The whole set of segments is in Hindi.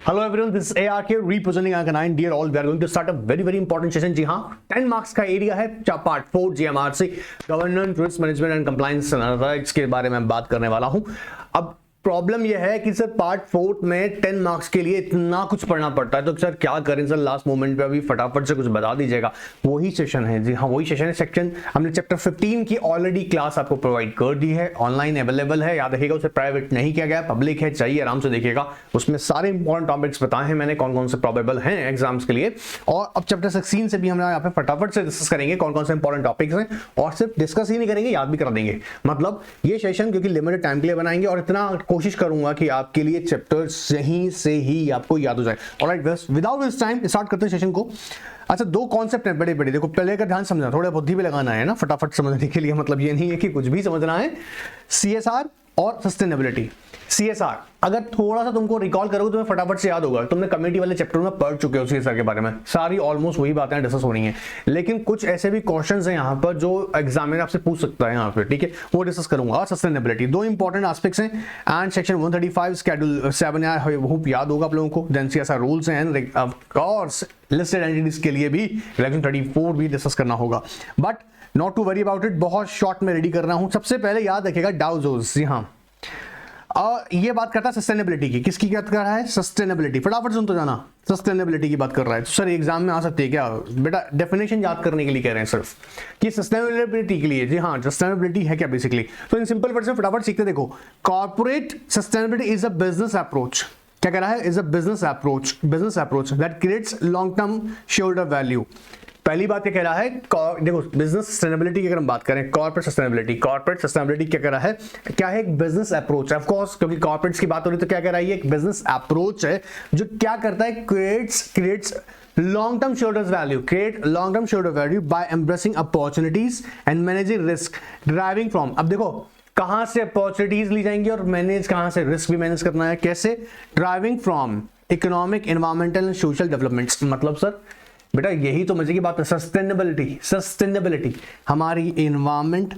Hello everyone, this is AR here representing Anchor 9. Dear all, we are going to start a very important session. जी हाँ, 10 मार्क्स का एरिया है part 4 GMRC governance, risk management and compliance analytics के बारे में बात करने वाला हूँ। अब प्रॉब्लम यह है कि सर पार्ट 4 में 10 मार्क्स के लिए इतना कुछ पढ़ना पड़ता है, तो सर क्या करें सर, लास्ट मोमेंट पे अभी फटाफट से कुछ बता दीजिएगा। वही सेशन है, जी हाँ वही सेशन है। सेक्शन हमने चैप्टर 15 की ऑलरेडी क्लास आपको प्रोवाइड कर दी है, ऑनलाइन अवेलेबल है, याद रखिएगा। उसे प्राइवेट नहीं किया गया, पब्लिक है, चाहिए आराम से देखिएगा। उसमें सारे इंपॉर्टेंट टॉपिक्स बताए हैं मैंने, कौन कौन से प्रोबेबल हैं एग्जाम्स के लिए। और अब चैप्टर 16 से भी हम यहाँ पे फटाफट से डिस्कस करेंगे कौन कौन से इंपॉर्टेंट टॉपिक्स हैं, और सिर्फ डिस्कस ही नहीं करेंगे, याद भी कर देंगे। मतलब ये सेशन क्योंकि लिमिटेड टाइम के लिए बनाएंगे और इतना कोशिश करूंगा कि आपके लिए चैप्टर सही से ही आपको याद हो जाए। ऑलराइट, बस विदाउट दिस टाइम स्टार्ट करते हैं सेशन को। अच्छा, दो कॉन्सेप्ट हैं बड़े बड़े, देखो पहले का ध्यान समझना, थोड़ा बुद्धि भी लगाना है ना फटाफट समझने के लिए। मतलब ये नहीं है कि कुछ भी समझना है। CSR और सस्टेनेबिलिटी। CSR अगर थोड़ा सा तुमको रिकॉल करोगे तुम्हें फटाफट से याद होगा, तुमने कमेटी वाले चैप्टर में पढ़ चुके हो CSR के बारे में, सारी ऑलमोस्ट वही बातें डिस्कस हो रही हैं। लेकिन कुछ ऐसे भी क्वेश्चंस हैं यहाँ पर जो एग्जामिनर आपसे पूछ सकता है यहाँ पे, ठीक है, वो डिस्कस करूंगा। और सस्टेनेबिलिटी, दो इंपॉर्टेंट एस्पेक्ट्स हैं। एंड सेक्शन 135 शेड्यूल 7 होप याद होगा आप लोगों को। Then CSR rules and of course listed entities के लिए भी सेक्शन 34 भी डिस्कस करना होगा। But not to worry about it, बहुत शॉर्ट में रेडी कर रहा हूं। सबसे पहले याद रखिएगा डाउ जोन्स, जी हाँ। और ये बात करता है सस्टेनेबिलिटी की। किसकी बात कर रहा है? सस्टेनेबिलिटी। फटाफट सुन तो जाना, सस्टेनेबिलिटी की बात कर रहा है। तो सर एग्जाम में आ सकती है क्या बेटा? डेफिनेशन याद करने के लिए कह रहे हैं सिर्फ कि सस्टेनेबिलिटी के लिए, जी हाँ सस्टेनेबिलिटी है क्या बेसिकली। तो इन सिंपल वर्ड से फटाफट सीखते देखो। Corporate sustainability is a business approach. क्या कह रहा है? Is a business approach that creates long term shareholder value. पहली बात क्या कह रहा है, देखो बिजनेस सस्टेनेबिलिटी की अगर हम बात करें, कॉर्पोरेट सस्टेनेबिलिटी क्या कह रहा है? क्या है? एक बिजनेस अप्रोच है। ऑफ कोर्स क्योंकि कॉर्पोरेट्स की बात हो रही है तो क्या कह रहा है? ये एक बिजनेस अप्रोच है जो क्या करता है? Creates long term shareholders value by embracing opportunities and managing risk deriving from। अब देखो कहां से अपॉर्चुनिटीज ली जाएंगी और मैनेज कहां से, रिस्क भी मैनेज करना है। कैसे? Driving from economic, environmental and social developments. मतलब सर बेटा यही तो मजे की बात है। सस्टेनेबिलिटी हमारी एनवायरमेंट,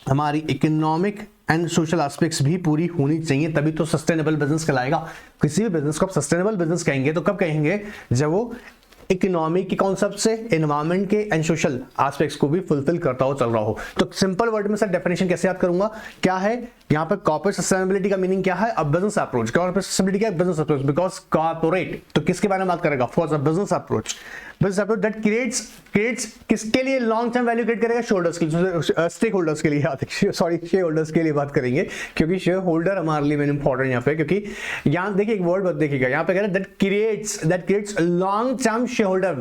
हमारी इकोनॉमिक एंड सोशल एस्पेक्ट्स भी पूरी होनी चाहिए, तभी तो सस्टेनेबल बिजनेस कहलाएगा। किसी भी बिजनेस को आप सस्टेनेबल बिजनेस कहेंगे तो कब कहेंगे? जब वो इकोनॉमी के कॉन्सेप्ट से, एनवायरमेंट के एंड सोशल एस्पेक्ट्स को भी फुलफिल करता हो, चल रहा हो। तो सिंपल वर्ड में सर डेफिनेशन कैसे याद करूंगा? क्या है यहाँ पर? कॉर्पोरेट सस्टेनेबिलिटी का मीनिंग क्या है? A business approach. Corporate sustainability क्या है? Business approach. बिकॉज कॉर्पोरेट तो किसके बारे में बात करेगा? Of course a business approach that creates किसके लिए लॉन्ग टर्म वैल्यू क्रिएट करेगा? शेयरहोल्डर्स के लिए, स्टेक होल्डर्स के लिए, सॉरी शेयर होल्डर्स के लिए बात करेंगे, क्योंकि शेयर होल्डर हमारे लिए मेन इंपॉर्टेंट यहाँ पे। क्योंकि यहाँ देखिए एक वर्ड देखिएगा, यहाँ पे कह रहे हैं that creates long term shareholder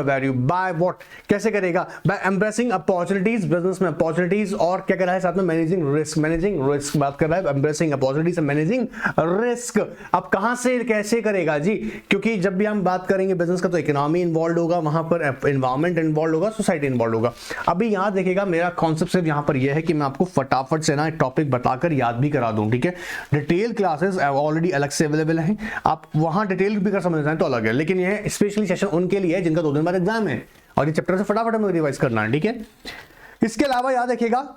value by what? कैसे करेगा? बाय एम्ब्रेसिंग अपॉर्चुनिटीज, बिजनेस में अपॉर्चुनिटीज, और क्या कर रहा है साथ में? मैनेजिंग रिस्क बात कर रहा है। Embracing opportunities, managing risk. अब कहां से कैसे करेगा जी? क्योंकि जब भी हम बात करेंगे बिजनेस का तो इकोनॉमी इन्वॉल्व होगा, वहां पर एनवायरमेंट इन्वॉल्व होगा, सोसाइटी इन्वॉल्व होगा। अभी याद देखिएगा मेरा कॉन्सेप्ट सिर्फ यहां पर यह है कि मैं आपको फटाफट से ना एक टॉपिक बताकर याद भी करा दूं, ठीक है। डिटेल क्लासेस ऑलरेडी अलग से अवेलेबल हैं, आप वहां डिटेल भी कर समझना है तो अलग है, लेकिन यह स्पेशली सेशन उनके लिए है जिनका 2 दिन बाद एग्जाम है और ये चैप्टर से फटाफट हमें रिवाइज करना है, ठीक है। इसके अलावा याद रखिएगा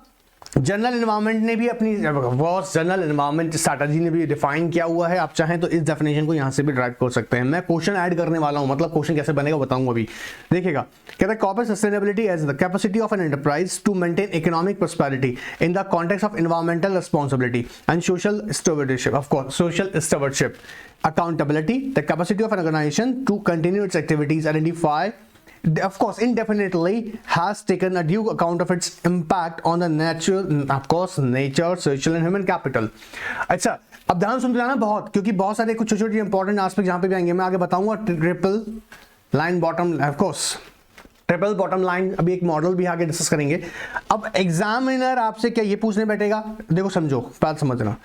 जनरल एनवायरनमेंट ने भी अपनी जनरल एनवायरनमेंट स्ट्रैटेजी ने भी डिफाइन किया हुआ है। आप चाहें तो इस डेफिनेशन को यहां से भी ड्राइव कर सकते हैं। मैं क्वेश्चन ऐड करने वाला हूं, मतलब क्वेश्चन कैसे बनेगा बताऊंगा अभी। देखिएगा कहता है corporate sustainability as the capacity of an enterprise to maintain economic prosperity in the context of environmental responsibility and social stewardship, of course social stewardship, accountability, the capacity of an organization to continue its activities, identify, of course indefinitely has taken a due account of its impact on the nature, social and human capital। अच्छा, अब ध्यान सुनते जाना बहुत, क्योंकि बहुत सारे कुछ छोटे-छोटे इंपॉर्टेंट एस्पेक्ट जहां पे भी आएंगे, मैं आगे बताऊंगा। ट्रिपल बॉटम लाइन अभी एक मॉडल भी आगे डिस्कस करेंगे। अब एग्जामिनर आपसे क्या ये पूछने बैठेगा? देखो समझो, बात समझना।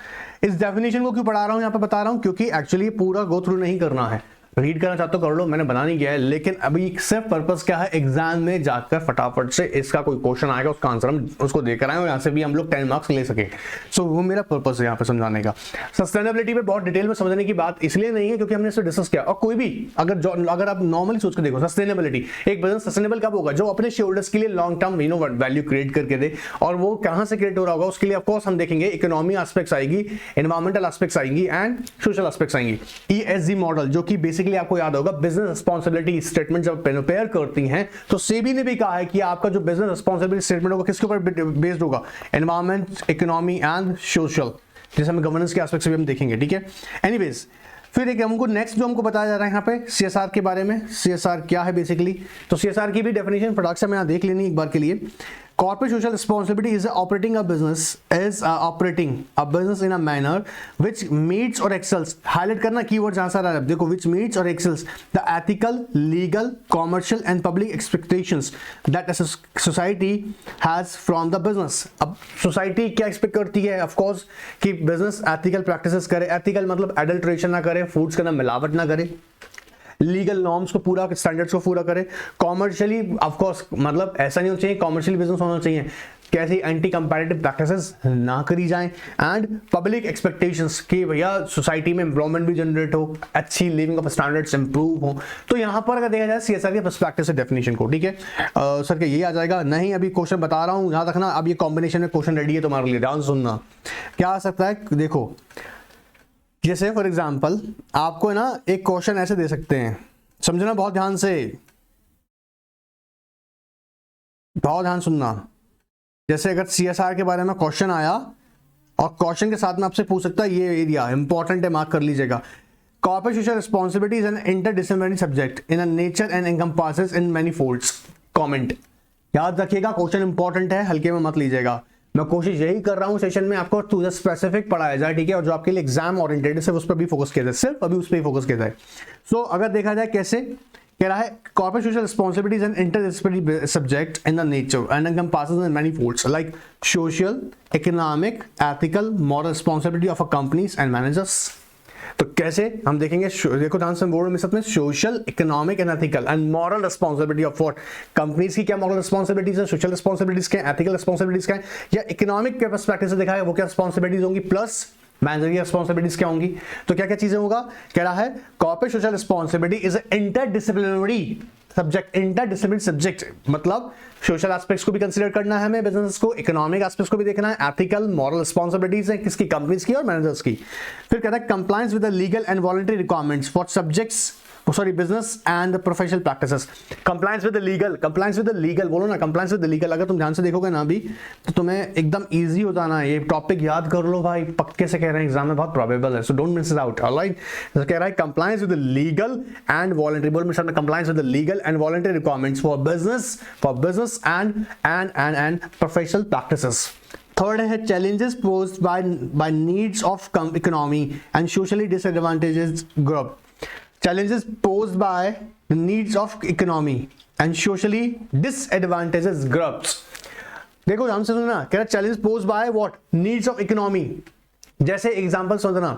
इस डेफिनेशन को क्यों पढ़ा रहा हूं, यहां पे बता रहा हूं क्योंकि एक्चुअली पूरा गो थ्रू नहीं करना है। रीड करना चाहते हो कर लो, मैंने बना नहीं किया है, लेकिन अभी सिर्फ पर्पस क्या है, एग्जाम में जाकर फटाफट से इसका कोई क्वेश्चन आएगा उसका आंसर हम उसको देकर आए और यहाँ से भी हम लोग 10 मार्क्स ले सके। सो वो मेरा पर्पस है यहाँ पे समझाने का। सस्टेनेबिलिटी में बहुत डिटेल में समझने की बात इसलिए नहीं है क्योंकि हमने इसको डिस्कस किया, और कोई भी अगर आप नॉर्मली सोच के देखो सस्टेनेबिलिटी, एक बिजनेस सस्टेनेबल कब होगा, जो अपने शेयर होल्डर्स के लिए लॉन्ग टर्म वैल्यू क्रिएट करके दे, और वो कहां से क्रिएट हो रहा होगा उसके लिए ऑफकोर्स हम देखेंगे इकोनॉमी एस्पेक्ट्स आएगी, एनवायरमेंटल एस्पेक्ट्स आएंगी एंड सोशल एस्पेक्ट्स आएंगी। ESG मॉडल जो कि बेसिकली आपको याद होगा बिजनेस रिस्पांसिबिलिटी स्टेटमेंट जब प्रिपेयर करती हैं तो सेबी ने भी कहा है कि आपका जो बिजनेस रिस्पांसिबिलिटी स्टेटमेंट होगा किसके ऊपर बेस्ड होगा, एनवायरमेंट, इकोनॉमी एंड सोशल, जैसे हम गवर्नेंस के एस्पेक्ट से भी हम देखेंगे, ठीक है। एनीवेज फिर एक हमको नेक्स्ट जो हमको बताया जा रहा है यहाँ पे CSR के बारे में। CSR क्या है बेसिकली, तो CSR की भी डेफिनेशन फटाक से मैं यहाँ देख लेनी एक बार के लिए। Corporate social responsibility is operating a business in a manner which meets or excels, highlight करना कीवर्ड जहां सारा है देखो, which meets or excels the ethical, legal, commercial and public expectations that a society has from the business। अब सोसाइटी क्या एक्सपेक्ट करती है, ऑफ कोर्स कि बिजनेस एथिकल प्रैक्टिसेस करे, एथिकल मतलब एडल्ट्रेशन ना करे, फूड्स का ना मिलावट ना करे, लीगल नॉर्म्स को पूरा, स्टैंडर्ड्स को पूरा करे, कॉमर्शियली ऑफ कोर्स मतलब ऐसा नहीं होना चाहिए, कॉमर्शियल बिजनेस होना चाहिए, कैसी एंटी कंपैरेटिव प्रैक्टिसेस ना करी जाएं, एंड पब्लिक एक्सपेक्टेशंस कि भैया सोसाइटी में एम्प्लॉयमेंट भी जनरेट हो, अच्छी लिविंग ऑफ स्टैंडर्ड्स इंप्रूव हो। तो यहाँ पर अगर देखा जाए CSR के पर्सपेक्टिव से डेफिनेशन को, ठीक है सर के यही आ जाएगा नहीं, अभी क्वेश्चन बता रहा हूँ याद रखना, अब ये कॉम्बिनेशन में क्वेश्चन रेडी है तुम्हारे लिए, ध्यान सुनना क्या आ सकता है। देखो जैसे फॉर एग्जाम्पल आपको ना एक क्वेश्चन ऐसे दे सकते हैं, समझना बहुत ध्यान से, बहुत ध्यान सुनना। जैसे अगर CSR के बारे में क्वेश्चन आया और क्वेश्चन के साथ में आपसे पूछ सकता है ये एरिया इंपॉर्टेंट है, मार्क कर लीजिएगा। Corporate social responsibility is an interdisciplinary subject in a nature and encompasses in many folds. Comment याद रखिएगा, क्वेश्चन इंपॉर्टेंट है, हल्के में मत लीजिएगा। मैं कोशिश यही कर रहा हूं सेशन में आपको टू द स्पेसिफिक पढ़ाया जाए, ठीक है, और जो आपके लिए एग्जाम ओरिएंटेड सिर्फ उस पर भी फोकस किया जाए, सिर्फ अभी उस पर ही फोकस किया जाए। सो अगर देखा जाए कैसे कह रहा है, corporate social responsibility is an interdisciplinary subject in the nature and encompasses in many folds like social, economic, ethical, moral responsibility of a companies and managers. तो कैसे हम देखेंगे, देखो ध्यान से बोर्ड में सबने social, economic and ethical and moral responsibility of what, companies की क्या मॉरल रिस्पांसिबिलिटीज है, सोशल रिस्पांसिबिलिटीज क्या है, एथिकल रिस्पांसिबिलिटीज क्या है, या इकोनॉमिक के पर्सपेक्टिव से देखा है वो क्या रिस्पांसिबिलिटीज होंगी, प्लस मैनेजरियल रिस्पांसिबिलिटीज क्या होंगी। तो क्या क्या चीजें होगा, कह रहा है corporate social responsibility is interdisciplinary subject, interdisciplinary subject मतलब सोशल एस्पेक्ट्स को भी कंसीडर करना है हमें बिजनेस को, इकोनॉमिक एस्पेक्ट्स को भी देखना है, एथिकल मॉरल रिस्पांसिबिलिटीज है किसकी, कंपनीज की और मैनेजर्स की। फिर कहता है compliance with the legal and voluntary requirements for subjects business and professional practices. Compliance with the legal बोलो ना, कंप्लायंस विद द लीगल, अगर तुम ध्यान से देखोगे ना अभी तो तुम्हें एकदम इजी हो जाना है, ये टॉपिक याद कर लो भाई, पक्के से कह रहे हैं एग्जाम में बहुत प्रोबेबल है, so don't miss it out. Alright, तो कह रहा है compliance with the legal and voluntary, बोल मिसाल में compliance with the legal and voluntary requirements for business and professional practices. Third है challenges posed by needs of economy and socially disadvantaged group. Challenges posed by the needs of economy and socially disadvantaged groups. देखो ध्यान से सुनना, कह रहा challenges posed by what, needs of economy। जैसे एग्जांपल समझना,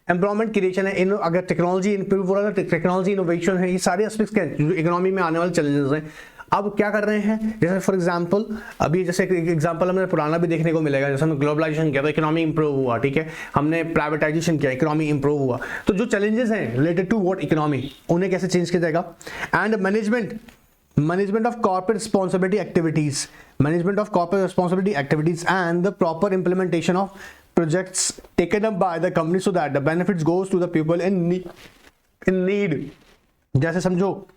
एम्प्लॉयमेंट क्रिएशन है, अगर टेक्नोलॉजी इंप्रूव हो रहा है, टेक्नोलॉजी इनोवेशन है, ये सारे एस्पेक्ट्स क्या है जो इकोनॉमी में आने वाले चैलेंजेस हैं। अब क्या कर रहे हैं, जैसे फॉर एग्जांपल अभी जैसे एग्जांपल हमें पुराना भी देखने को मिलेगा, जैसे हमने ग्लोबलाइजेशन किया तो इकोनॉमी इंप्रूव हुआ, ठीक है, हमने प्राइवेटाइजेशन किया, इकोनॉमी इंप्रूव हुआ। तो जो चैलेंजेस हैं रिलेटेड टू व्हाट इकोनॉमी, उन्हें कैसे चेंज किया जाएगा। And management of corporate responsibility activities and the proper implementation of projects taken up by the company so that the benefits goes to the people in need. जैसे समझो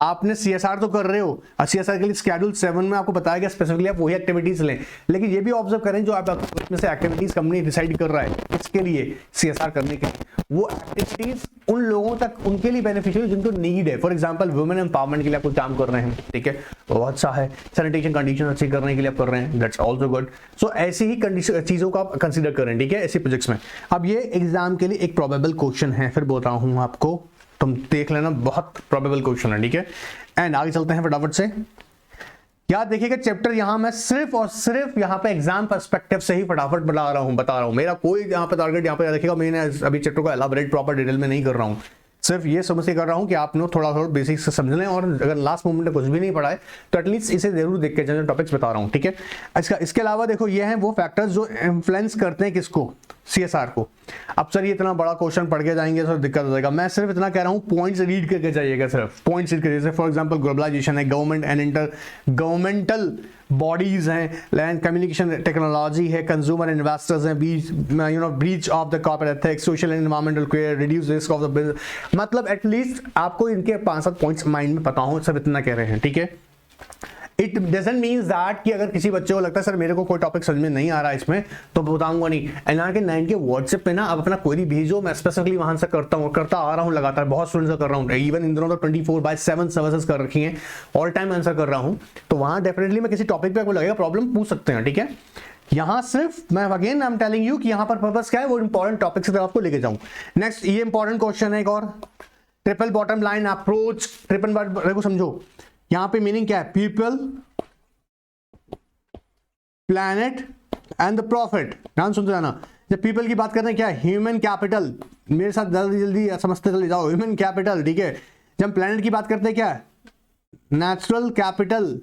आपने CSR तो कर रहे हो, CSR के लिए शेड्यूल 7 में आपको बताया गया स्पेसिफिकली आप वही एक्टिविटीज लें, लेकिन ये भी ऑब्जर्व करें जो आप इसमें से एक्टिविटीज कंपनी डिसाइड कर रहा है इसके लिए CSR करने के लिए, वो एक्टिविटीज उन लोगों तक उनके लिए बेनिफिशियल जिनको नीड है। फॉर एग्जांपल वुमेन एम्पावरमेंट के लिए आप कुछ काम कर रहे हैं, ठीक है, बहुत अच्छा है, सैनिटेशन कंडीशन अच्छी करने के लिए आप कर रहे हैं, दैट्स आल्सो गुड। सो ऐसी ही चीजों को आप कंसीडर करें, ठीक है, ऐसे प्रोजेक्ट्स में। अब ये एग्जाम के लिए एक प्रोबेबल क्वेश्चन है, फिर बोलता हूं आपको, तुम देख लेना, बहुत प्रोबेबल क्वेश्चन है, ठीक है। एंड आगे चलते हैं फटाफट से। याद देखिएगा चैप्टर यहां मैं सिर्फ और सिर्फ यहां पे एग्जाम पर्सपेक्टिव से ही फटाफट बता रहा हूं, मेरा कोई यहां पे टारगेट यहां पे देखिएगा, मैंने अभी चैप्टर को एलाबोरेट प्रॉपर डिटेल में नहीं कर रहा हूं, सिर्फ ये समझ के कर रहा हूँ कि आप लोग थोड़ा थोड़ा बेसिक से समझ लें, और अगर लास्ट मोमेंट में कुछ भी नहीं पढ़ा है तो एटलीस्ट इसे जरूर देख के जो टॉपिक्स बता रहा हूँ, ठीक है। इसके अलावा देखो ये हैं वो फैक्टर्स जो इन्फ्लुएंस करते हैं किसको, CSR को। अब सर ये इतना बड़ा क्वेश्चन पढ़ के जाएंगे सर दिक्कत हो जाएगा, मैं सिर्फ इतना कह रहा हूँ पॉइंट्स रीड करके जाइएगा, सिर्फ पॉइंट्स रीड करिए। फॉर एग्जांपल ग्लोबलाइजेशन है, government and inter governmental bodies हैं, लैंड कम्युनिकेशन टेक्नोलॉजी है, कंज्यूमर इन्वेस्टर्स हैं, breach of the corporate ethics, social and environmental care, reduce risk of the business. मतलब एटलीस्ट आपको इनके 5-7 पॉइंट्स माइंड में पता हो, सब इतना कह रहे हैं, ठीक है। इट डजंट मीन्स दैट कि अगर किसी बच्चे को लगता है सर मेरे को कोई टॉपिक समझ में नहीं आ रहा इसमें तो बताऊंगा नहीं, NRK9 के व्हाट्सएप पे ना आप अपना क्वेरी भेजो, मैं स्पेसिफिकली वहां से करता आ रहा हूं लगातार, बहुत स्टूडेंट्स कर रहा हूं, इवन इन दोनों तो 24/7 सर्विसेज कर रखी हैं, ऑल टाइम आंसर कर रहा हूं, तो वहां डेफिनेटली मैं किसी टॉपिक पे आपको लगेगा प्रॉब्लम पूछ सकते हैं, ठीक है। यहां सिर्फ मैं again I am telling you कि यहां पर पर्पस क्या है, वो इंपॉर्टेंट टॉपिक की तरफ आपको लेके जाऊं। नेक्स्ट ये इंपॉर्टेंट क्वेश्चन है एक और, triple bottom line approach, triple देखो समझो यहां पे मीनिंग क्या है, people, planet and the profit. ध्यान सुनते जाना, जब पीपल की बात करते हैं क्या है, ह्यूमन कैपिटल, मेरे साथ जल्दी जल्दी समझते चले जाओ, ह्यूमन कैपिटल, ठीक है। जब प्लैनेट की बात करते हैं क्या है, नेचुरल कैपिटल।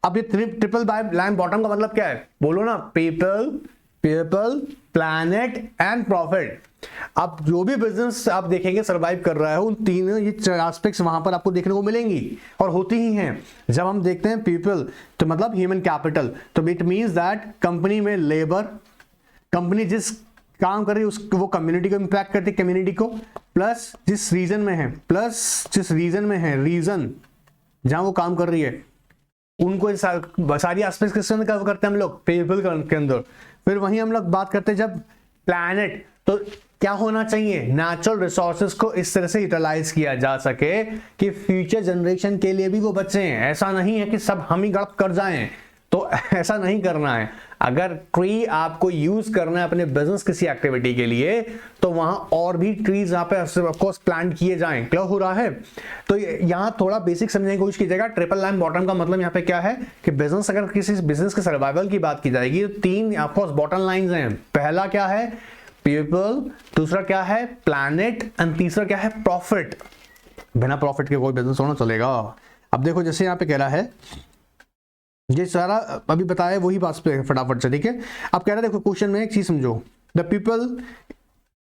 अब ये ट्रिपल लाइन बॉटम का मतलब क्या है, बोलो ना, पीपल, प्लैनेट एंड प्रॉफिट। अब जो भी बिजनेस आप देखेंगे सरवाइव कर रहा है, उन तीनों ये एस्पेक्ट्स वहां पर आपको देखने को मिलेंगी और होती ही हैं। जब हम देखते हैं पीपल तो मतलब ह्यूमन कैपिटल, तो इट मींस दैट कंपनी में लेबर, कंपनी जिस काम कर रही है उसको, वो कम्युनिटी को इंपैक्ट करती है, कम्युनिटी को, प्लस जिस रीजन में है रीजन जहां वो काम कर रही है, उनको सारी एस्पेक्ट्स किसके अंदर कवर करते हैं हम लोग, पीपल के अंदर। फिर वहीं हम लोग बात करते हैं जब प्लैनेट, तो क्या होना चाहिए, नेचुरल रिसोर्सेज को इस तरह से यूटिलाइज किया जा सके कि फ्यूचर जनरेशन के लिए भी वो बचे हैं। ऐसा नहीं है कि सब हम ही गड़प कर जाएं, तो ऐसा नहीं करना है। अगर ट्री आपको यूज करना है अपने बिजनेस किसी एक्टिविटी के लिए, तो वहां और भी ट्रीज यहाँ पे ऑफकोर्स प्लांट किए जाएं। क्लियर हो रहा है? तो यहाँ थोड़ा बेसिक समझने की कोशिश कीजिएगा। ट्रिपल लाइन बॉटम का मतलब यहाँ पे क्या है कि बिजनेस, अगर किसी बिजनेस के सर्वाइवल की बात की जाएगी तो 3 ऑफकोर्स बॉटम लाइंस हैं। पहला क्या है, पीपल, दूसरा क्या है, प्लैनेट, एंड तीसरा क्या है, प्रॉफिट। बिना प्रॉफिट के कोई बिजनेस होना चलेगा? अब देखो जैसे यहाँ पे कह रहा है, ये सारा अभी बताया वही बात पे फटाफट से, ठीक है। अब कह रहा है देखो क्वेश्चन में एक चीज समझो, the people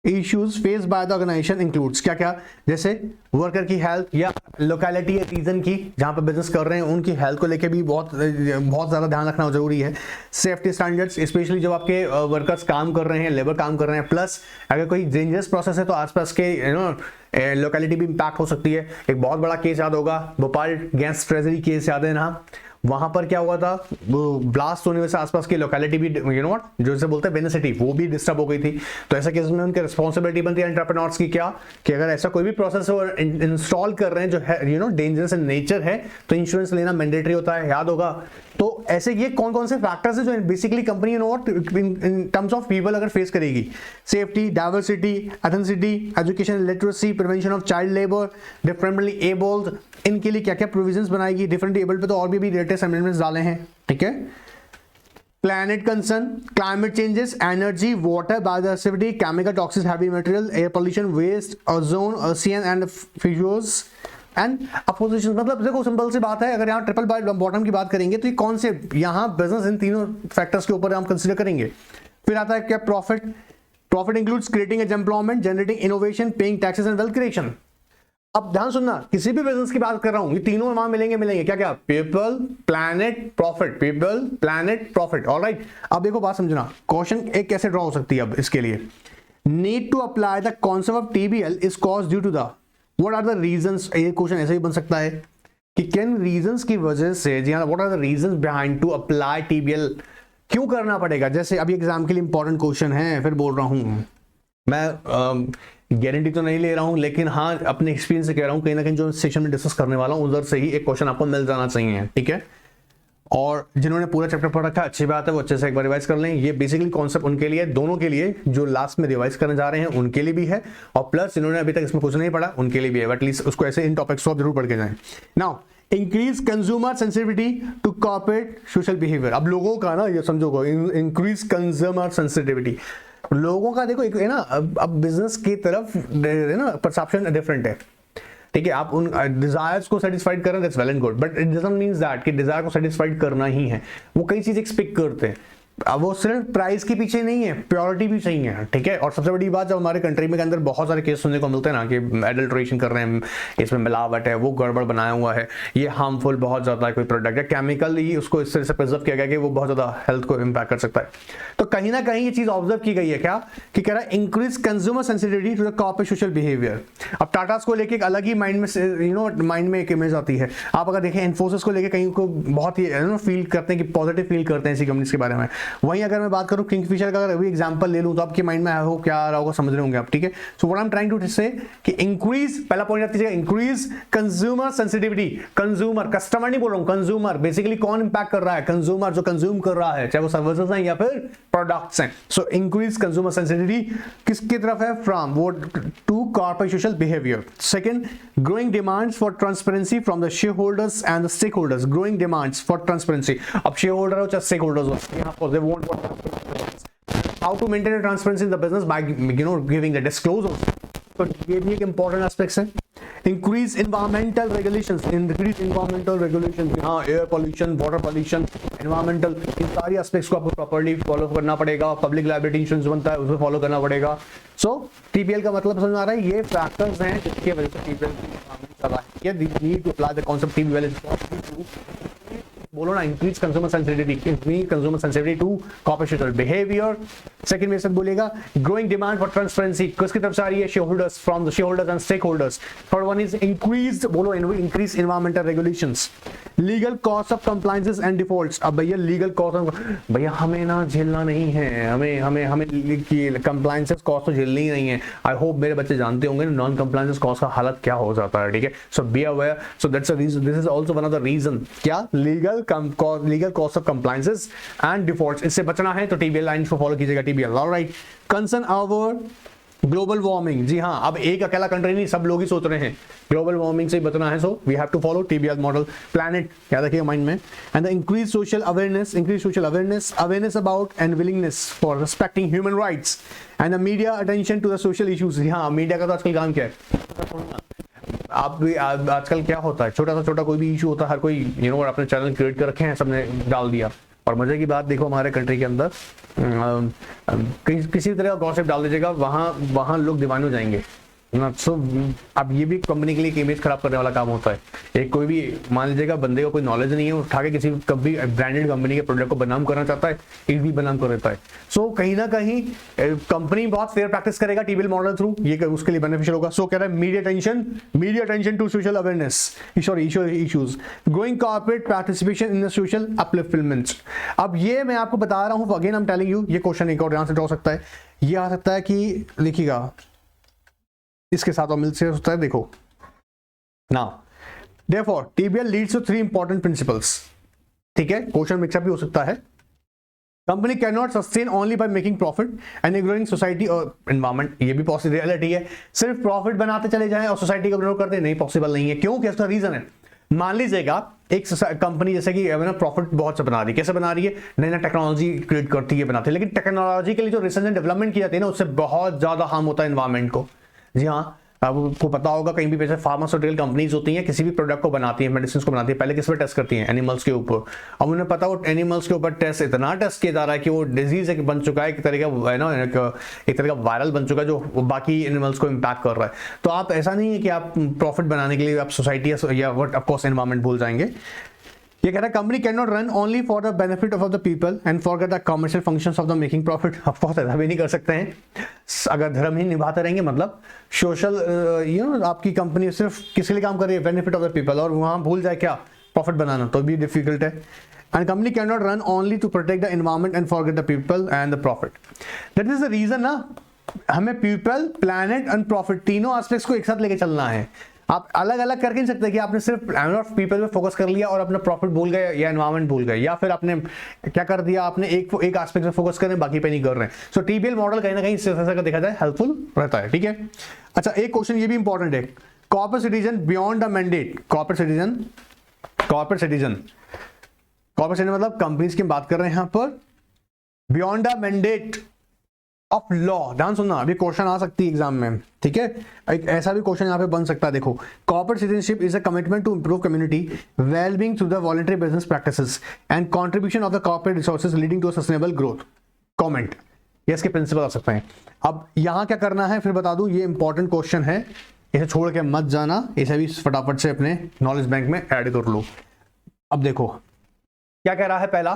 issues face by the organisation includes, क्या क्या, जैसे वर्कर की हेल्थ या लोकेलिटी या रीजन की जहां पर बिजनेस कर रहे हैं उनकी हेल्थ को लेके भी बहुत ज्यादा ध्यान रखना जरूरी है। सेफ्टी स्टैंडर्ड्स, स्पेशली जब आपके वर्कर्स काम कर रहे हैं, लेबर काम कर रहे हैं, प्लस अगर कोई डेंजरस प्रोसेस है तो आसपास के लोकेलिटी भी इंपैक्ट हो सकती है। एक बहुत बड़ा केस याद होगा, भोपाल गैस ट्रेजरी केस याद है ना, वहां पर क्या हुआ था, ब्लास्ट होने से आसपास की लोकेलिटी भी जो इसे बोलते हैं वेनेसिटी, वो भी डिस्टर्ब हो गई थी। तो ऐसा केस में उनकी रिस्पॉन्सिबिलिटी बनती है एंटरप्रेन्योर्स की, क्या कि अगर ऐसा कोई भी प्रोसेस इंस्टॉल कर रहे हैं जो है डेंजरस इन नेचर है, तो इंश्योरेंस लेना मैंडेटरी होता है, याद होगा। तो ऐसे ये कौन कौन से फैक्टर्स हैं जो basically company in terms of people अगर फेस करेगी, safety, diversity, एथेंसिटी, education, literacy, prevention of child labour, differently abled, इनके लिए क्या क्या प्रोविजंस बनाएगी। डिफरेंटली एबल्ड पे तो और भी लेटेस्ट अमेंडमेंट्स डाले हैं, ठीक है। Planet concern, climate changes, energy, water, biodiversity, chemical toxic, heavy material, air pollution, waste, ozone, ocean and fishers and opposition. मतलब देखो सिंपल सी बात है, अगर यहाँ ट्रिपल बॉटम की बात करेंगे तो ये कौन से यहाँ बिजनेस इन तीनों फैक्टर्स के ऊपर हम कंसीडर करेंगे। फिर आता है क्या, profit. Profit includes creating employment, generating innovation, paying taxes and wealth creation. अब ध्यान सुनना, किसी भी बिजनेस की बात कर रहा हूं, ये तीनों वहां मिलेंगे क्या क्या, people, planet, profit, people, planet, profit. Alright, अब देखो बात समझना, क्वेश्चन एक कैसे ड्रॉ हो सकती है। अब इसके लिए need to apply the concept of TBL is cause due to the what are the reasons. ये क्वेश्चन ऐसे ही बन सकता है कि किन रीजंस की वजह से, जी हाँ, what are the reasons behind to apply TBL, क्यों करना पड़ेगा। जैसे अभी एग्जाम के लिए इंपॉर्टेंट क्वेश्चन है, फिर बोल रहा हूं मैं, गारंटी तो नहीं ले रहा हूं, लेकिन हाँ अपने एक्सपीरियंस से कह रहा हूं, कहीं ना कहीं जो सेशन में डिस्कस करने वाला हूं उधर से ही एक क्वेश्चन आपको मिल जाना चाहिए, ठीक है। और जिन्होंने पूरा चैप्टर पढ़ रखा है, अच्छी बात है, वो अच्छे से एक बार रिवाइज कर लें। ये बेसिकली कॉन्सेप्ट उनके लिए, दोनों के लिए, जो लास्ट में रिवाइज करने जा रहे हैं उनके लिए भी है, और प्लस जिन्होंने अभी तक इसमें कुछ नहीं पढ़ा उनके लिए भी है। एटलीस्ट उसको ऐसे इन टॉपिक्स को आप जरूर पढ़ के जाएं। Now increase consumer sensitivity to corporate social behaviour. अब लोगों का ना ये समझो, इंक्रीज कंज्यूमर सेंसिटिविटी, लोगों का देखो एक है ना, अब बिजनेस की तरफ है ना परसेप्शन डिफरेंट है, ठीक है। आप उन डिजायर्स को सेटिस्फाइड कर रहे हैं, that's well and good, but it doesn't mean that कि डिजायर को सेटिस्फाइड करना ही है। वो कई चीज एक्सपेक्ट करते हैं, अब वो सिर्फ प्राइस के पीछे नहीं है, प्योरिटी भी चाहिए, ठीक है। और सबसे बड़ी बात, जब हमारे कंट्री में के अंदर बहुत सारे केस सुनने को मिलते हैं ना कि एडल्ट्रेशन कर रहे हैं, इसमें मिलावट है, वो गड़बड़ बनाया हुआ है, ये हार्मफुल बहुत ज्यादा है, कोई प्रोडक्ट है केमिकल ही उसको इस तरह से प्रिजर्व किया गया कि वो बहुत ज्यादा हेल्थ को इम्पैक्ट कर सकता है। तो कहीं ना कहीं ये चीज ऑब्जर्व की गई है क्या कि कह रहा है increase consumer sensitivity to the corporate social behaviour. अब टाटास को लेके एक अलग ही माइंड में माइंड में एक इमेज आती है। आप अगर देखें इन्फोसिस को लेके कहीं को बहुत ही फील करते हैं कि पॉजिटिव फील करते हैं इसी कंपनीज के बारे में। वहीं अगर मैं बात करूं किंगफिशर का, अगर अभी एग्जांपल ले लूं तो आपके माइंड में हो क्या आ रहा होगा, समझ रहे होंगे आप, ठीक है। So what I am trying to say कि इंक्रीज, पहला पॉइंट रख दीजिएगा, increase consumer sensitivity. Consumer, customer नहीं बोल रहा हूं, कंज्यूमर बेसिकली कौन इंपैक्ट कर रहा है, कंज्यूमर जो कंज्यूम कर रहा है, चाहे वो सर्विसेज हैं या फिर प्रोडक्ट्स हैं। सो इंक्रीज कंज्यूमर सेंसिटिविटी किसकी तरफ है, फ्रॉम वो to corporate social behaviour. Second, growing demands for transparency from the share holders and the stakeholders. Growing demands for transparency, अब शेयर होल्डर हो चाहे स्टेक होल्डर्स हो, यहां पर they want how to maintain a transparency in the business by giving the disclosures. तो ये भी एक important aspects है। Increase environmental regulations, increase environmental regulations, हाँ air pollution, water pollution, environmental, इन सारी aspects को आपको properly follow करना पड़ेगा। Public liability insurance बनता है, उसको follow करना पड़ेगा। So TPL का मतलब समझ में आ रहा है, ये factors हैं जिसकी वजह से TPL की requirement सलाह है। They need to apply the concept TPL is बोलो ना, increase consumer sensitivity, increase consumer sensitivity to corporate social behaviour. Second में सब बोलेगा ग्रोइंग डिमांड फॉर ट्रांसपेरेंसी, किसकी तरफ से आ रही है, share holders, from the share holders and stake holders. Third one is increase, बोलो increase environmental regulations, legal cost of compliances and defaults. अब भैया लीगल कॉस्ट, भैया हमें ना झेलना नहीं है, हमें हमें हमें कंप्लायंसेस कॉस्ट तो झेलनी ही नहीं है। आई होप मेरे बच्चे जानते होंगे नॉन कंप्लायंसेस कॉस्ट का हालत क्या हो जाता है, ठीक है। So be aware, so that's a reason, this is also one of the reason, क्या legal cost of compliances and defaults, इससे बचना है तो टीबीएल लाइन को फॉलो कीजिएगा, TBL. Alright, concern over global warming, जी हाँ, अब एक अकेला कंट्री नहीं, सब लोग ही सोच रहे हैं ग्लोबल वार्मिंग से बचना है, so we have to follow TBL model, planet याद रखिएगा माइंड में। And the increase social awareness, awareness about and willingness for respecting human rights and the media attention to the social issues. हाँ, मीडिया का तो आजकल काम क्या है, आप भी आजकल क्या होता है, छोटा सा छोटा कोई भी इशू होता है, हर कोई अपने चैनल क्रिएट कर रखे हैं, सबने डाल दिया। और मजे की बात देखो, हमारे कंट्री के अंदर किसी तरह का गॉसिप डाल दीजिएगा, वहां लोग दीवाने हो जाएंगे ना। सो अब ये भी कंपनी के लिए इमेज खराब करने वाला काम होता है। एक कोई भी मान लीजिएगा बंदे को कोई नॉलेज नहीं है, उठा के किसी ब्रांडेड कंपनी के प्रोडक्ट को बदनाम करना चाहता है, इजीली बदनाम कर देता है। सो कहीं ना कहीं कंपनी बहुत फेयर प्रैक्टिस करेगा टीबीएल मॉडल थ्रू, ये उसके लिए बेनिफिशियल होगा। सो कह रहा है media attention to social awareness, sorry issues, growing corporate participation in the social upliftment. अब ये मैं आपको बता रहा हूं, again I am telling you, ये क्वेश्चन एक और यहां से ड्रॉ सकता है, ये आ सकता है कि लिखिएगा इसके साथ और मिलकर होता है, देखो now therefore TBL leads to 3 important principles, ठीक है। क्वेश्चन मिक्सअप भी हो सकता है। Company can not sustain only by making profit and ignoring society और एनवायरमेंट, ये भी पॉसिबल रियलिटी है। सिर्फ प्रॉफिट बनाते चले जाएं और सोसाइटी को इग्नोर करते नहीं, पॉसिबल नहीं है। क्यों, क्या इसका रीजन है, मान लीजिएगा एक कंपनी जैसे कि प्रॉफिट बहुत से बना रही है, कैसे बना रही है, नई नई टेक्नोलॉजी क्रिएट करती है, बनाती है, लेकिन टेक्नोलॉजी के लिए जो रिसर्च एंड डेवलपमेंट की जाती है ना, उससे बहुत ज्यादा हार्म होता है एनवायरमेंट को। जी हाँ, आपको पता होगा कहीं भी जैसे फार्मास्यूटिकल कंपनीज होती हैं, किसी भी प्रोडक्ट को बनाती है, मेडिसिन को बनाती है, पहले किस पर टेस्ट करती हैं, एनिमल्स के ऊपर। अब उन्हें पता वो एनिमल्स के ऊपर टेस्ट इतना टेस्ट किया जा रहा है कि वो डिजीज एक बन चुका है, एक तरह का है ना, एक तरह का वायरल बन चुका है जो बाकी एनिमल्स को इम्पैक्ट कर रहा है। तो आप ऐसा नहीं है कि आप प्रॉफिट बनाने के लिए आप सोसाइटी या ऑफकोर्स एनवायरमेंट भूल जाएंगे। ये कह रहा है company can not run only for the benefit of the people and forget the commercial functions of the making profit. Of course ऐसा भी नहीं कर सकते हैं, अगर धर्म ही निभाते रहेंगे, मतलब सोशल आपकी कंपनी सिर्फ किसके लिए काम कर रही है, बेनिफिट ऑफ द पीपल, और वहां भूल जाए क्या, प्रॉफिट बनाना, तो भी डिफिकल्ट है। And company can not run only to protect the environment and forget the people and the profit. That is the reason ना, हमें पीपल, प्लैनेट एंड प्रॉफिट तीनों एस्पेक्ट्स को एक साथ लेके चलना है। आप अलग अलग करके नहीं सकते कि आपने सिर्फ पीपल पे फोकस कर लिया और अपना प्रॉफिट भूल गए या एनवायरमेंट भूल गए, या फिर आपने क्या कर दिया, आपने एक एस्पेक्ट पे फोकस कर रहे हैं, बाकी पे नहीं कर रहे हैं। सो टीबीएल मॉडल कहीं ना कहीं इस तरह का देखा जाए हेल्पफुल रहता है, ठीक है। अच्छा, एक क्वेश्चन ये भी इंपॉर्टेंट है, corporate citizen beyond the mandate. Corporate citizen मतलब कंपनीज की बात कर रहे हैं यहां पर, beyond the mandate of law. ध्यान सुनना, अभी क्वेश्चन आ सकती है एग्जाम में, ठीक है। एक ऐसा भी क्वेश्चन यहाँ पे बन सकता है, देखो, corporate citizenship is a commitment to improve community wellbeing through the voluntary business practices and contribution of the corporate resources leading to sustainable growth. Comment, ये इसके प्रिंसिपल आ सकते हैं। अब यहाँ क्या करना है फिर बता दूं, ये इंपॉर्टेंट क्वेश्चन है, इसे छोड़ के मत जाना, इसे भी फटाफट से अपने नॉलेज बैंक में ऐड कर लो। अब देखो क्या कह रहा है, पहला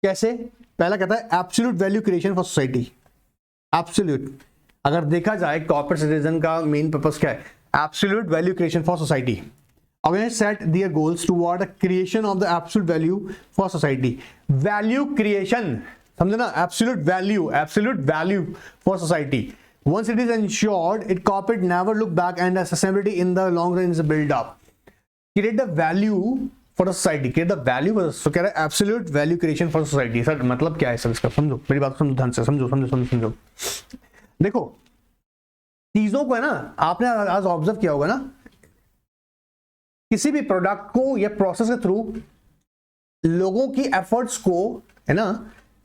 कैसे, पहला कहता है absolute value creation for society. Absolute, अगर देखा जाए कॉर्पोरेट सिटीजन का मेन पर्पस क्या है, absolute value creation for society. Organize set their goals toward the creation of the absolute value for society. Value creation, समझे ना, absolute value for society. Once it is ensured, it corporate never look back and the sustainability in the long run is built up. Create the value for the society. Create the value for the, so कह रहा है absolute value creation for society. Sir मतलब क्या है सर इसका, समझो मेरी बात समझो ध्यान से, समझो। देखो चीजों को है ना, आपने आज ऑब्जर्व किया होगा ना, किसी भी प्रोडक्ट को या प्रोसेस के थ्रू लोगों की एफर्ट्स को, है ना,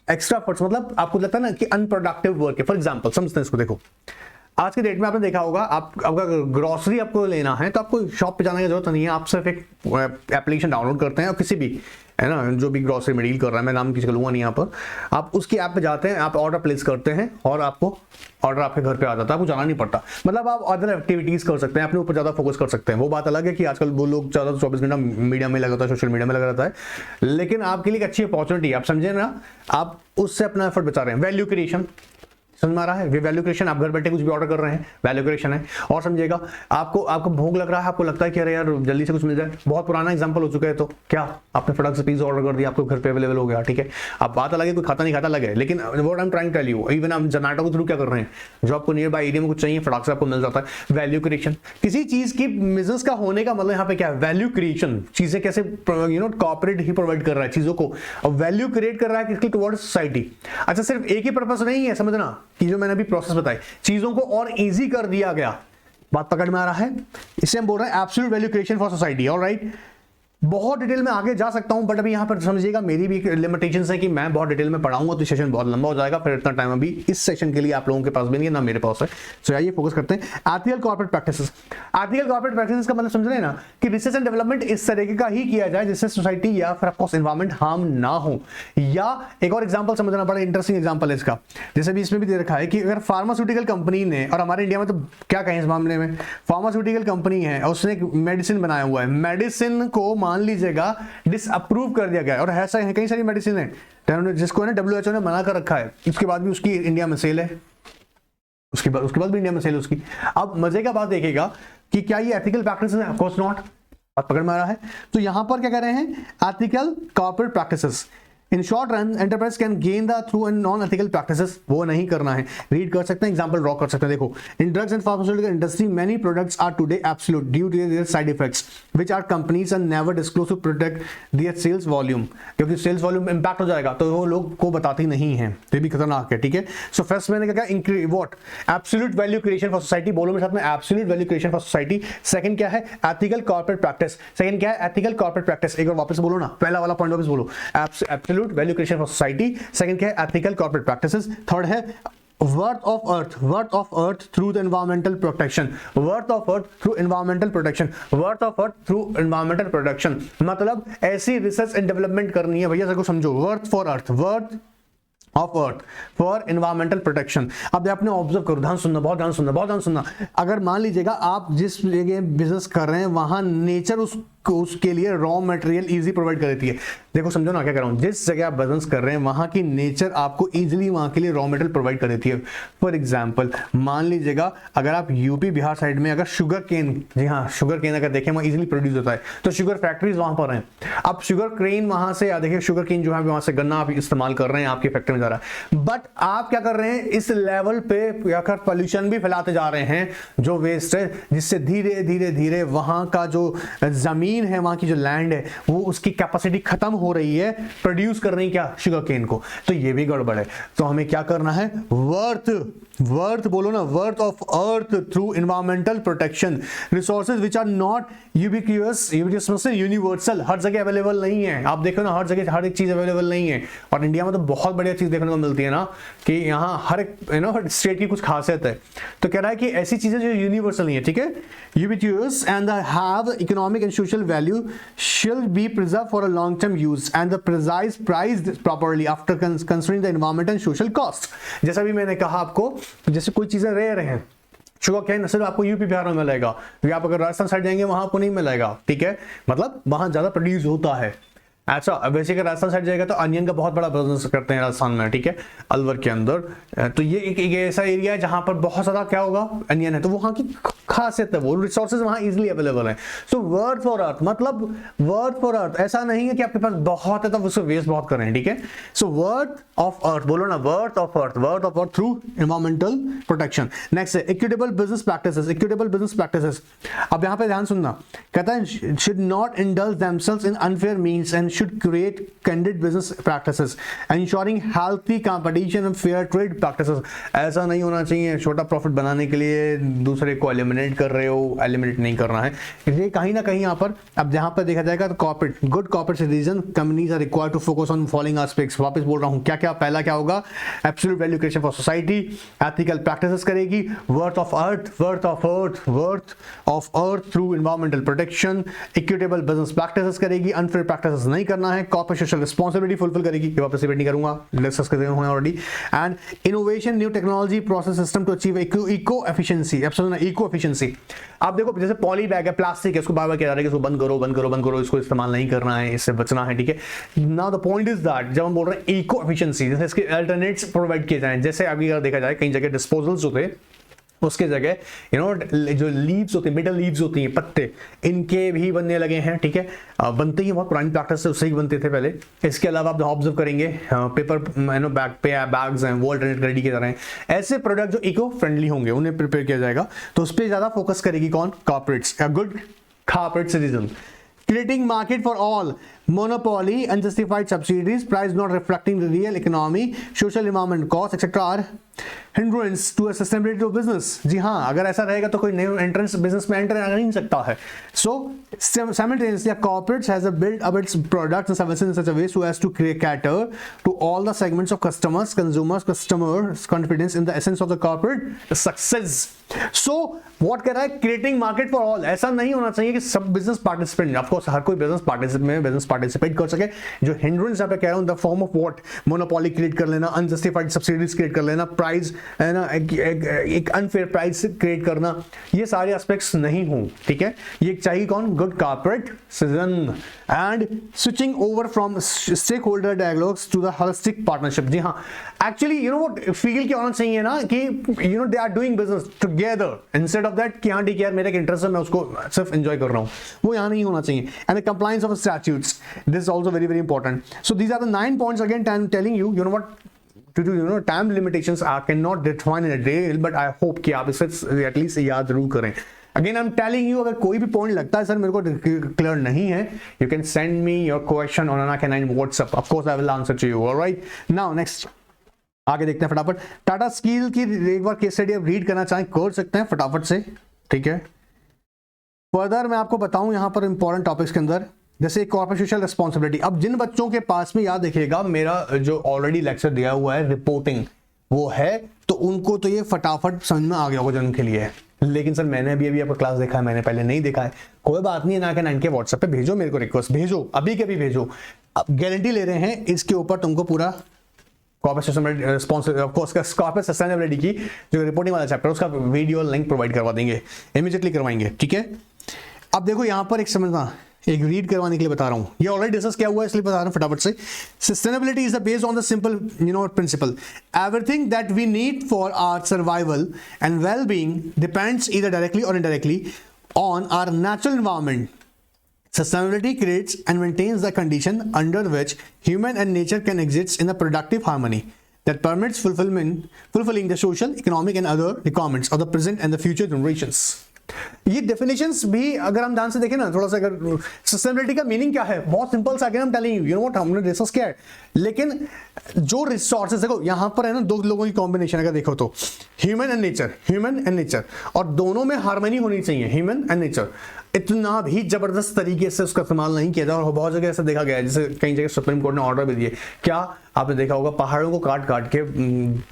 एक्स्ट्रा एफर्ट्स, मतलब आपको लगता है ना कि अनप्रोडक्टिव वर्क है। फॉर एग्जांपल समझते हैं इसको, देखो आज के डेट में आपने देखा होगा, आपका ग्रोसरी आपको लेना है तो आपको शॉप पे जाने की जरूरत नहीं है, आप सिर्फ एक एप्लीकेशन डाउनलोड करते हैं और किसी भी, है ना, जो भी ग्रोसरी में डील कर रहा है, मैं नाम किसी का लूंगा नहीं यहाँ पर, आप उसकी ऐप पे जाते हैं, आप ऑर्डर प्लेस करते हैं और आपको ऑर्डर आपके घर पे आ जाता है, आपको जाना नहीं पड़ता। मतलब आप अदर एक्टिविटीज कर सकते हैं, अपने ऊपर ज्यादा फोकस कर सकते हैं। वो बात अलग है कि आजकल वो लोग ज्यादा 24 घंटा मीडिया में लगा रहता है, सोशल मीडिया में लगा रहता है, लेकिन आपके लिए एक अच्छी अपॉर्चुनिटी, आप समझे ना, आप उससे अपना एफर्ट बचा रहे हैं। वैल्यू क्रिएशन समझ में आ रहा है, वैल्यू क्रिएशन, आप घर बैठे कुछ भी ऑर्डर कर रहे हैं, वैल्यू क्रिएशन है। और समझिएगा, आपको भूख लग रहा है, आपको लगता है कि अरे यार जल्दी से कुछ मिल जाए, बहुत पुराना एग्जांपल हो चुका है, तो क्या आपने फटाक से पिज्जा ऑर्डर कर दिया, आपको घर पे अवेलेबल हो गया, ठीक है। अब बात अलग है, कोई खाता नहीं खाता लगे, लेकिन what I am trying to tell you, even आप जोमैटो के थ्रू क्या कर रहे हैं, जो आपको नियर बाय एरिया में कुछ चाहिए फटाक से आपको मिल जाता है। वैल्यू क्रिएशन, किसी चीज की बिजनेस का होने का मतलब यहाँ पे क्या है, वैल्यू क्रिएशन। चीजें कैसे, कॉर्पोरेट ही प्रोवाइड कर रहा है चीजों को, और वैल्यू क्रिएट कर रहा है किसके, टुवर्ड्स सोसाइटी। अच्छा, सिर्फ एक ही पर्पस नहीं है, समझना कि जो मैंने अभी प्रोसेस बताई, चीजों को और इजी कर दिया गया। बात पकड़ में आ रहा है, इसे हम बोल रहे हैं absolute value creation for society. Alright, बहुत डिटेल में आगे जा सकता हूं, बट अभी यहां पर समझिएगा मेरी भी लिमिटेशंस है कि मैं बहुत डिटेल में पढ़ाऊंगा तो सेशन बहुत लंबा हो जाएगा, फिर इतना टाइम अभी इस सेशन के लिए आप लोगों के पास भी नहीं है, ना मेरे पास है। सो आइए फोकस करते हैं ethical corporate practices. Ethical corporate practices का मतलब समझ रहे हैं ना कि रिसर्च एंड डेवलपमेंट इस तरीके का ही किया जाए जिससे सोसाइटी या फिर ऑफकोर्स एनवायरमेंट हार्म ना हो। या एक और एग्जांपल समझना, बड़ा इंटरेस्टिंग एग्जांपल है इसका, जैसे भी इसमें भी दे रखा है कि अगर फार्मास्यूटिकल कंपनी ने, और हमारे इंडिया में तो क्या कहें इस मामले में, फार्मास्यूटिकल कंपनी है और उसने एक मेडिसिन बनाया हुआ है, मेडिसिन को मान लीजिएगा डिसअप्रूव कर दिया गया है, और ऐसा है कई सारी मेडिसिन है जिसको ना WHO ने मना कर रखा है, उसके बाद भी उसकी इंडिया में सेल है, उसके बाद भी इंडिया में सेल है उसकी। अब मजे का बात देखिएगा कि क्या ये एथिकल प्रैक्टिस है, ऑफ कोर्स नॉट, बात पकड़ में आ रहा है। तो यहां पर क्या कह रहे हैं, ethical corporate practices. In short run enterprise can gain the through and non ethical practices, वो नहीं करना है। रीड कर सकते हैं, एग्जांपल ड्रॉ कर सकते हैं। देखो, in drugs and pharmaceutical industry many products are today absolute due to their side effects which are companies are never disclose to protect their sales volume, क्योंकि सेल्स वॉल्यूम इंपैक्ट हो जाएगा तो वो लोग को बताती नहीं है, ये भी खतरनाक है, ठीक है। सो फर्स्ट मैंने क्या कहा, what absolute value creation for society, बोलो मेरे साथ में, absolute value creation for society. Second क्या है, एथिकल कॉर्पोरेट प्रैक्टिस। सेकंड क्या है, एथिकल कॉर्पोरेट प्रैक्टिस। एक बार वापस बोलो ना, पहला वाला पॉइंट वापस बोलो, absolute value creation for society. Second क्या है, एथिकल कॉर्पोरेट प्रैक्टिसेस। थर्ड है worth of earth through the environmental protection, worth of earth through environmental protection, worth of earth through environmental protection. मतलब ऐसी रिसर्च एंड डेवलपमेंट करनी है भैया, सबको समझो, worth for earth, worth of earth for environmental protection. अब आपने ऑब्जर्व करो, ध्यान सुनना, बहुत ध्यान सुनना। अगर मान लीजिएगा आप जिस जगह बिजनेस कर रहे हैं वहां नेचर उसके लिए रॉ मटेरियल इजी प्रोवाइड कर देती है। देखो समझो ना क्या कर रहा हूं, जिस जगह आप बिजनेस कर रहे हैं वहां की नेचर आपको इजीली वहां के लिए रॉ मटेरियल प्रोवाइड कर देती है। फॉर एग्जांपल मान लीजिएगा अगर आप यूपी बिहार साइड में अगर शुगर केन, जी हाँ शुगर केन अगर देखें वहां इजीली प्रोड्यूस होता है, तो शुगर फैक्ट्रीज वहां पर हैं। अब शुगर केन वहां से देखिए, शुगर केन जो है वहां से गन्ना आप इस्तेमाल कर रहे हैं, आपकी फैक्ट्री में जा रहा है, बट आप क्या कर रहे हैं, इस लेवल पे पॉल्यूशन भी फैलाते जा रहे हैं, जो वेस्ट है, जिससे धीरे धीरे धीरे वहां का जो जमीन है, वहां की जो लैंड है, वो उसकी कैपेसिटी खत्म हो रही है प्रोड्यूस करने की, क्या, शुगर केन को। तो ये भी गड़बड़ है। तो हमें क्या करना है, वर्थ, वर्थ बोलो ना, worth of earth through environmental protection, resources which are not ubiquitous, universal, हर जगह अवेलेबल नहीं है। आप देखो ना, हर जगह हर एक चीज अवेलेबल नहीं है, और इंडिया में तो बहुत बढ़िया चीज देखने को मिलती है ना, कि यहाँ हर एक स्टेट की कुछ खासियत है। तो कह रहा है कि ऐसी चीजें जो यूनिवर्सल नहीं है, ठीक है, ubiquitous and have economic and social value shall be preserved for a long term use and the priced properly after considering the environment and social cost। जैसा भी मैंने कहा आपको, जैसे कोई चीजें रेयर हैं, शुगर केन सिर्फ आपको यूपी बिहार में मिलेगा, क्योंकि आप अगर राजस्थान साइड जाएंगे वहां आपको नहीं मिलेगा, ठीक है, मतलब वहां ज्यादा प्रोड्यूस होता है। अच्छा, वैसे अगर राजस्थान साइड जाएगा तो अनियन का बहुत बड़ा बिजनेस करते हैं राजस्थान में, ठीक है, अलवर के अंदर। तो ये एक ऐसा एरिया है जहां पर बहुत ज्यादा क्या होगा, अनियन है, तो वहां की खासियत है, वो रिसोर्सेज वहां इजीली अवेलेबल है। सो वर्थ फॉर अर्थ मतलब वर्थ फॉर अर्थ, ऐसा नहीं है कि आपके पास बहुत है तो उसको वेस्ट बहुत कर रहे हैं, ठीक है। सो वर्थ ऑफ अर्थ बोलो ना, worth of earth through environmental protection. Next है equitable business practices, equitable business practices. अब यहां पे ध्यान सुनना, कहता है should not indulge themselves in unfair means and should create candid business practices ensuring healthy competition and fair trade practices। ऐसा नहीं होना चाहिए छोटा प्रॉफिट बनाने के लिए दूसरे को एलिमिनेट कर रहे हो, एलिमिनेट नहीं करना है। इसलिए कहीं ना कहीं यहाँ पर अब जहाँ पर देखा जाएगा तो corporate good corporate citizen companies are required to focus on following aspects. वापस बोल रहा हूँ, क्या क्या, पहला क्या होगा, absolute value creation for society, ethical practices करेगी, worth of earth through environmental protection, equitable business practices करेगी, अनफेयर प्रैक्टिसेस नहीं करना है, कॉर्पोरेट सोशल रिस्पांसिबिलिटी फुलफिल करेगी, ये वापस रिपीट नहीं करूंगा, डिस्कस कर रहे हैं already, and innovation new technology process system to achieve eco efficiency. अब सुनो ना, इको एफिशिएंसी, आप देखो जैसे पॉली बैग है, प्लास्टिक है, उसको बार बार कह रहा है कि इसको बंद करो, इसको इस्तेमाल नहीं करना है, इससे बचना है, ठीक है। Now the point is that जब हम बोल रहे हैं इको एफिशिएंसी, जैसे इसके अल्टरनेट्स प्रोवाइड किए जाएं, जैसे अभी अगर देखा जाए कई जगह डिस्पोजल्स होते हैं, उसके जगह जो लीव्स होते हैं, मिडल लीव्स होती हैं, पत्ते, इनके भी बनने लगे हैं, ठीक है, बनते ही बहुत पुरानी प्रैक्टिस से उससे ही बनते थे पहले। इसके अलावा आप ऑब्जर्व करेंगे पेपर बैग्स हैं, वो अल्टरनेट रेडी किए जा रहे हैं। ऐसे प्रोडक्ट जो इको फ्रेंडली होंगे उन्हें प्रिपेयर किया जाएगा, तो उस पर ज्यादा फोकस करेगी कौन, corporates, good corporate citizen. Creating market for all, monopoly, unjustified subsidies, price not reflecting the real economy, social environment costs, etc. are hindrance to a sustainability of business। जी हाँ, अगर ऐसा रहेगा तो कोई न्यू एंट्रेंस बिजनेस में एंटर कर नहीं सकता है। So simultaneously, corporates has built up its products and services in such a way so as to cater to all the segments of customers, customers confidence in the essence of the corporate success। So what कह रहा है, creating market for all, ऐसा नहीं होना चाहिए कि सब बिजनेस पार्टिसिपेंट, ऑफ कोर्स हर कोई बिजनेस पार्टिसिपेट कर सके। जो हिंड्रेंस यहाँ पे कह रहा हूँ, the form of what, monopoly create कर लेना, अनजस्टिफाइड सब्सिडीज क्रिएट कर लेना, प्राइस है ना, एक अनफेयर प्राइस क्रिएट करना, ये सारे एस्पेक्ट्स नहीं हो, ठीक है। ये चाहिए कौन, good corporate citizen. And switching over from stake holder dialogues to the holistic partnership. जी हाँ, actually you know what feel क्या होना चाहिए ना, कि you know they are doing business together instead of that कि हाँ ठीक है यार मेरा एक इंटरेस्ट है, मैं उसको सिर्फ एंजॉय कर रहा हूँ, वो यहाँ नहीं होना चाहिए। And the compliance of statutes, this is also very very important। So these are the 9 points again I'm telling you, you know what to do, you know time limitations I cannot define in a day, but I hope कि आप इसे at least याद जरूर करें। Again I'm telling you, अगर कोई भी पॉइंट लगता है सर मेरे को क्लियर नहीं है, you can send me your question on Unaccanine WhatsApp, of course I will answer to you, all right। Now next आगे देखते हैं फटाफट, टाटा स्टील की एक बार केस स्टडी आप रीड करना चाहें कर सकते हैं फटाफट से, ठीक है। फर्दर मैं आपको बताऊं यहाँ पर इंपॉर्टेंट टॉपिक्स के अंदर, जैसे कॉर्पोरेट सोशल रिस्पांसिबिलिटी। अब जिन बच्चों के पास में याद देखिएगा मेरा जो ऑलरेडी लेक्चर दिया हुआ है रिपोर्टिंग वो है, तो उनको तो ये फटाफट समझ में आ गया होगा जो उनके लिए है। लेकिन सर मैंने अभी आपका क्लास देखा है, मैंने पहले नहीं देखा है, कोई बात नहीं है, ना के 9 के व्हाट्सएप पे भेजो, मेरे को रिक्वेस्ट भेजो, अभी के अभी भेजो। अब गारंटी ले रहे हैं इसके ऊपर तुमको पूरा कॉर्पोरेट सस्टेनेबिलिटी की जो रिपोर्टिंग वाला चैप्टर उसका वीडियो लिंक प्रोवाइड करवा देंगे, इमीडिएटली करवाएंगे, ठीक है। अब देखो यहां पर एक समझना, एक रीड करवाने के लिए बता रहा हूं, ये ऑलरेडी डिस्कस किया हुआ है इसलिए बता रहा हूं फटाफट से। Sustainability is based on the simple principle, everything that we need for our survival and well being depends either directly or indirectly on our natural environment. Sustainability creates and maintains the condition under which human and nature can exist in a productive harmony that permits fulfilling the social, economic and other requirements of the present and the future generations। ये डेफिनेशंस भी अगर हम ध्यान से देखें ना थोड़ा सा, अगर सस्टेनेबिलिटी का मीनिंग क्या है, बहुत सिंपल सा, again I am telling you, you know what, हमने डिस्कस किया है। लेकिन जो रिसोर्सेज देखो यहां पर है ना, दो लोगों की कॉम्बिनेशन अगर देखो तो ह्यूमन एंड नेचर, और दोनों में हार्मनी होनी चाहिए, ह्यूमन एंड नेचर। इतना भी जबरदस्त तरीके से उसका इस्तेमाल नहीं किया जाए, और बहुत जगह ऐसा देखा गया है, जैसे कई जगह सुप्रीम कोर्ट ने ऑर्डर भी दिए, क्या आपने देखा होगा पहाड़ों को काट काट के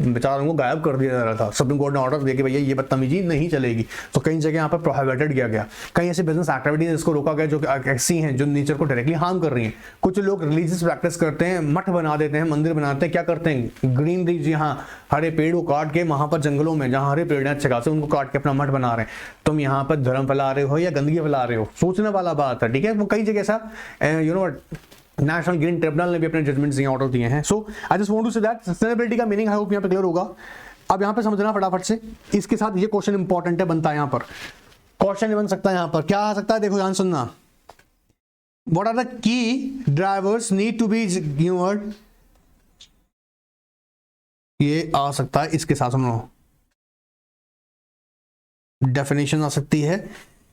बेचारों को गायब कर दिया जा रहा था। सुप्रीम कोर्ट ने ऑर्डर दिया कि भैया ये बदतमीजी नहीं चलेगी, तो कई जगह यहाँ पर प्रोहिबिटेड किया गया। कई ऐसे बिजनेस एक्टिविटीज इसको रोका गया जो ऐसी हैं जो नेचर को डायरेक्टली हार्म कर रही हैं। कुछ लोग रिलीजियस प्रैक्टिस करते हैं, मठ बना देते हैं, मंदिर बनाते हैं, क्या करते हैं, ग्रीनरी, जी हाँ, हरे पेड़ को काट के वहां पर जंगलों में जहां हरे पेड़ हैं अच्छे खासे, उनको काट के अपना मठ बना रहे हैं। तुम यहाँ पर धर्म फैला रहे हो या गंदगी फैला रहे हो, सोचने वाला बात है, ठीक है। वो कई जगह ऐसा you know national green tribunal ने भी अपने जजमेंट्स यहाँ ऑर्डर दिए हैं। So I just want to say that sustainability का मीनिंग आई होप यहाँ पे क्लियर होगा। अब यहाँ पे समझना फटाफट से, इसके साथ ये क्वेश्चन इंपॉर्टेंट है, बनता है यहाँ पर क्वेश्चन बन सकता है, यहाँ पर क्या आ सकता है, देखो ध्यान सुनना। What are the key drivers need to be given, ये आ सकता है इसके साथ, सुनो डेफिनेशन आ सकती है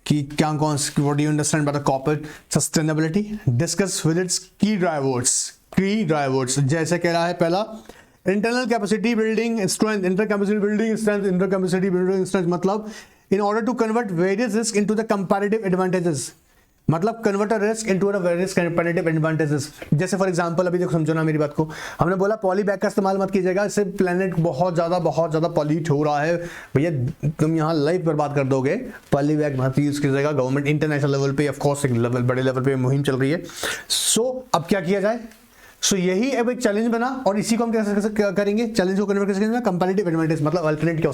कि क्या कौन, what do you understand by the corporate sustainability, discuss with its key drivers. जैसे कह रहा है पहला, internal capacity building strength, inter capacity building strength मतलब in order to convert various risk into the comparative advantages, मतलब convert a risk into a various comparative advantages. जैसे फॉर एग्जांपल अभी देखो, समझो ना मेरी बात को, हमने बोला पॉली बैग का इस्तेमाल मत कीजिएगा, इससे प्लेनेट बहुत ज्यादा पॉल्यूट हो रहा है। भैया तुम यहाँ लाइफ बर्बाद कर दोगे, पॉली बैग मत यूज कीजिएगा। गवर्नमेंट इंटरनेशनल लेवल पे ऑफ कोर्स बड़े लेवल पे मुहिम चल रही है। सो अब क्या किया जाए, सो यही अब एक चैलेंज बना, और इसी को हम कैसे करेंगे, चैलेंज को कन्वर्ट कैसे करेंगे, कंपैरेटिव एडवांटेज, मतलब अल्टरनेट क्या हो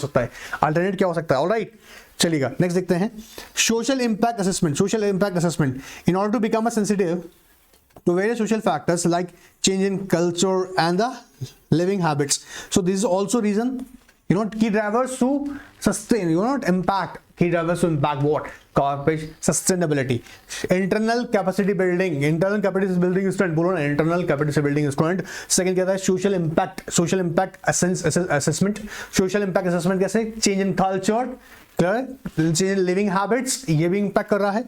सकता है, ऑलराइट। चलिएगा नेक्स्ट देखते हैं, social impact assessment. In order to become a sensitive to various social factors like change in culture and the living habits. So this is also reason, you know, key drivers to sustain, you know, impact, key drivers to impact what, corporate sustainability, internal capacity building strength, बोलो ना, internal capacity building strength। second क्या था, social impact assessment कैसे, change in culture, change in living habits, ये भी impact कर रहा है।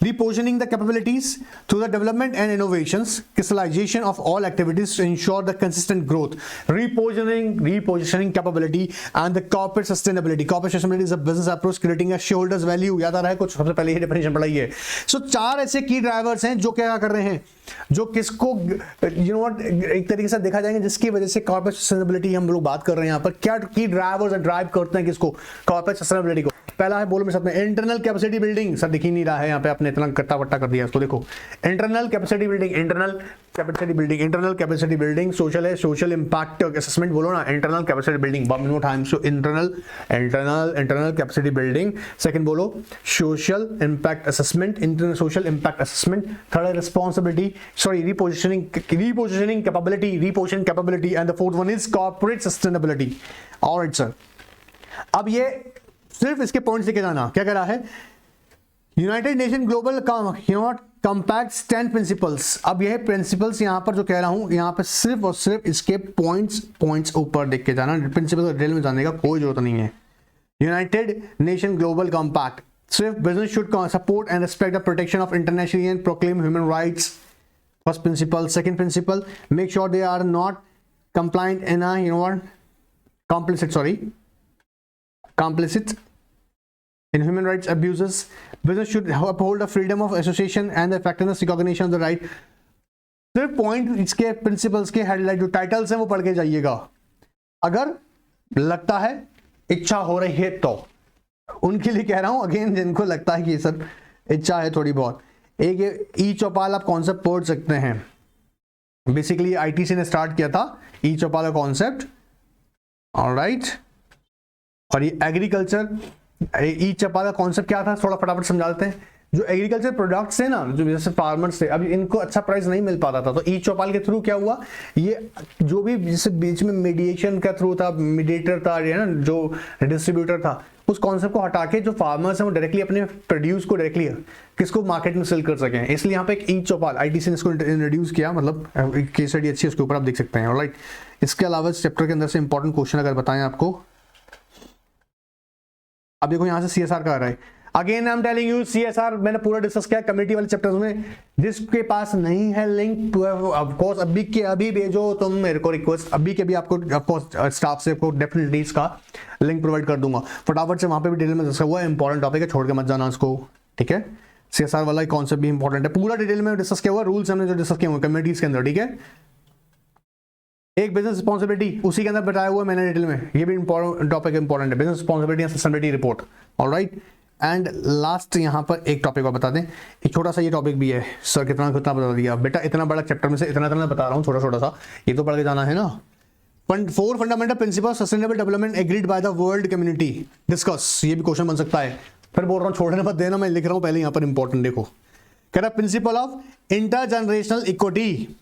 Repositioning the capabilities through the development and innovations, crystallization of all activities to ensure the consistent growth. Repositioning capability and the corporate sustainability. Corporate sustainability is a business approach creating a shareholders value. याद आ रहा है कुछ, सबसे पहले ही डेफिनेशन पढ़ाई है। So चार ऐसे की ड्राइवर्स हैं जो क्या कर रहे हैं, जो किसको यू नो व्हाट एक तरीके से देखा जाएगा, जिसकी वजह से कॉर्पोरेट सस्टेनेबिलिटी हम लोग बात कर रहे हैं यहाँ पर। क्या की ड्राइवर्स ड्राइव करते हैं किसको, कॉर्पोरेट सस्टेनेबिलिटी को। पहला है, बोलो मेरे साथ में, इंटरनल कैपेसिटी बिल्डिंग। सर दिख ही नहीं रहा है यहाँ पे, आपने इतना कट्टा वट्टा कर दिया इसको, देखो इंटरनल कैपेसिटी बिल्डिंग। सोशल है, सोशल इंपैक्ट असेसमेंट, बोलो ना, internal capacity building, one more time. So internal capacity building. Second बोलो social impact assessment, internal social impact assessment. Third है responsibility, sorry repositioning capability, and the fourth one is corporate sustainability. Alright sir, अब ये सिर्फ इसके पॉइंट्स लेके जाना। क्या कह रहा है, United Nation Global compact 10 principles. अब यह प्रिंसिपल्स यहां पर जो कह रहा हूं, यहां पर सिर्फ और सिर्फ इसके पॉइंट्स ऊपर देख के जाना, प्रिंसिपल डिटेल में जाने का कोई जरूरत नहीं है। यूनाइटेड नेशन ग्लोबल कॉम्पैक्ट, सिर्फ business should support and respect the protection of international and proclaim human rights, first principle. Second principle, make sure they are not complaint in a complicit in human rights abuses. Business should uphold the freedom of association and the effectiveness recognition of the right. सिर्फ पॉइंट इसके प्रिंसिपल्स के हेडलाइट जो टाइटल्स हैं वो पढ़ के जाइएगा। अगर लगता है, इच्छा हो रही है तो, उनके लिए कह रहा हूं अगेन, जिनको लगता है कि ये सब इच्छा है थोड़ी बहुत, एक ई चौपाल आप कॉन्सेप्ट पढ़ सकते हैं। बेसिकली आईटीसी ने स्टार्ट किया था ई चौपाल का कॉन्सेप्ट, ऑलराइट। और ये एग्रीकल्चर ई चौपाल का कॉन्सेप्ट क्या था, थोड़ा फटाफट समझा देते हैं। जो एग्रीकल्चर प्रोडक्ट्स है ना, जो जैसे फार्मर्स थे, अभी इनको अच्छा प्राइस नहीं मिल पाता था, तो ई चौपाल के थ्रू क्या हुआ, ये जो भी जैसे बीच में मीडिएशन का थ्रू था, मीडिएटर था, ये ना जो डिस्ट्रीब्यूटर था, उस कॉन्सेप्ट को हटा के जो फार्मर्स हैं वो डायरेक्टली अपने प्रोड्यूस को डायरेक्टली किसको मार्केट में सेल कर सकें, इसलिए यहाँ पे एक ई चौपाल आईटीसी ने इसको इंट्रोड्यूस किया। मतलब केस स्टडी अच्छी है, उसके ऊपर आप देख सकते हैं, ऑलराइट। इसके अलावा चैप्टर के अंदर से इंपॉर्टेंट क्वेश्चन अगर बताएं आपको, अब देखो यहाँ से CSR का आ रहा है, again I am telling you CSR मैंने पूरा डिस्कस किया कम्युनिटी वाले चैप्टर्स में। जिसके पास नहीं है लिंक टू ऑफ कोर्स अभी के अभी भेजो तुम मेरे को रिक्वेस्ट, अभी के भी आपको ऑफ कोर्स स्टाफ से आपको डेफिनेटली इसका लिंक प्रोवाइड कर दूंगा फटाफट से। वहां पे भी डिटेल में डिस्कस हुआ है, इंपॉर्टेंट टॉपिक है, छोड़ के मत जाना उसको, ठीक है। CSR वाला कॉन्सेप्ट भी इंपॉर्टेंट है, पूरा डिटेल में डिस्कस किया हुआ, रूल्स हमने जो डिस्कस किए हुए कम्युनिटीज के अंदर, ठीक है। एक बिजनेस रिस्पॉन्सिबिलिटी उसी के अंदर बताया हुआ है मैंने डिटेल में, ये भी इंपॉर्टेंट टॉपिक इंपॉर्टेंट है, business responsibility and sustainability report, alright. And last यहाँ पर एक टॉपिक और बता दें, एक छोटा सा ये टॉपिक भी है, सर कितना कितना बता दिया बेटा, इतना बड़ा चैप्टर में से इतना इतना बता रहा हूँ, छोटा छोटा सा, ये तो पढ़ के जाना है ना। 4 fundamental principle sustainable development agreed by the world community discuss, ये भी क्वेश्चन बन सकता है। फिर बोल रहा हूँ छोड़ने मत देना, मैं लिख रहा हूँ पहले यहाँ पर इंपॉर्टेंट देखो। कह रहा principle of intergenerational equity,